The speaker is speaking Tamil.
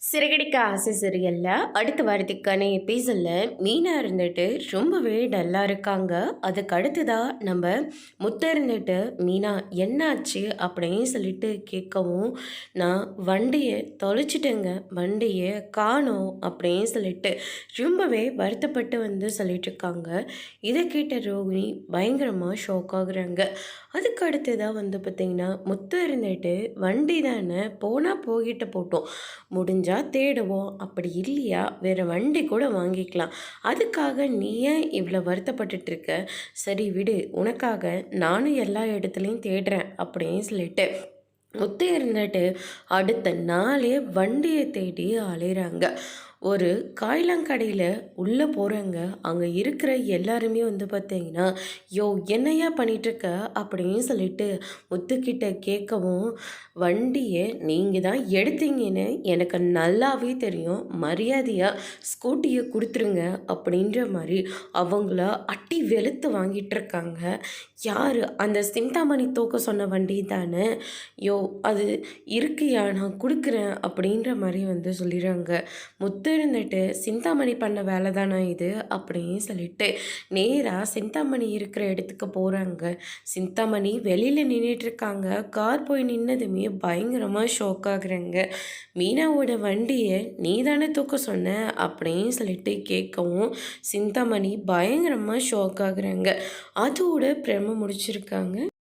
சிறகடிக்க ஆசை சீரியலில் அடுத்த வாரத்துக்கான எபிசோடில் மீனா இருந்துட்டு ரொம்பவே டல்லாக இருக்காங்க. அதுக்கு அடுத்ததாக நம்ம முத்த இருந்துட்டு மீனா என்னாச்சு அப்படின்னு சொல்லிட்டு கேட்கவும், நான் வண்டியை தொலைச்சிட்டேங்க, வண்டியை காணோம் அப்படின்னு சொல்லிட்டு ரொம்பவே வருத்தப்பட்டு சொல்லிட்டு இருக்காங்க. இதை கேட்ட ரோகிணி பயங்கரமாக ஷாக் ஆகுறாங்க. அதுக்கு அடுத்ததாக பார்த்திங்கன்னா முத்த இருந்துட்டு வண்டி தானே போனால் போகிட்டு போட்டோம், முடிஞ்சால் தேடுவோம், அப்படி இல்லையா வேறு வண்டி கூட வாங்கிக்கலாம், அதுக்காக நீ ஏன் இவ்வளோ வருத்தப்பட்டுட்டு இருக்க, சரி விடு, உனக்காக நானும் எல்லா இடத்துலையும் தேடுறேன் அப்படின்னு சொல்லிட்டு முத்து இருந்துட்டு அடுத்த நாளே வண்டியை தேடி அலைகிறாங்க. ஒரு காய்லாங்கடையில் உள்ளே போகிறாங்க. அங்கே இருக்கிற எல்லாருமே பார்த்தீங்கன்னா, யோ என்னையா பண்ணிகிட்ருக்க அப்படின்னு சொல்லிட்டு முத்துக்கிட்ட கேட்கவும், வண்டியை நீங்கள் தான் எடுத்தீங்கன்னு எனக்கு நல்லாவே தெரியும், மரியாதையாக ஸ்கூட்டியை கொடுத்துருங்க அப்படின்ற மாதிரி அவங்கள அட்டி வெளுத்து வாங்கிட்டுருக்காங்க. யார் அந்த சிந்தாமணி தூக்க சொன்ன வண்டி தானே, யோ அது இருக்குயா நான் கொடுக்குறேன் அப்படின்ற மாதிரி சொல்லிடுறாங்க. முத்து இருந்துட்டு சிந்தாமணி பண்ண வேலை தானே இது அப்படின்னு சொல்லிட்டு நேராக சிந்தாமணி இருக்கிற இடத்துக்கு போகிறாங்க. சிந்தாமணி வெளியில் நின்றுட்டுருக்காங்க. கார் போய் நின்னதுமே பயங்கரமாக ஷோக் ஆகுறாங்க. மீனாவோட வண்டியை நீ தானே தூக்க சொன்ன அப்படின்னு சொல்லிட்டு கேட்கவும் சிந்தாமணி பயங்கரமாக ஷோக் ஆகுறாங்க. அதோட பிரம முடிச்சிருக்காங்க.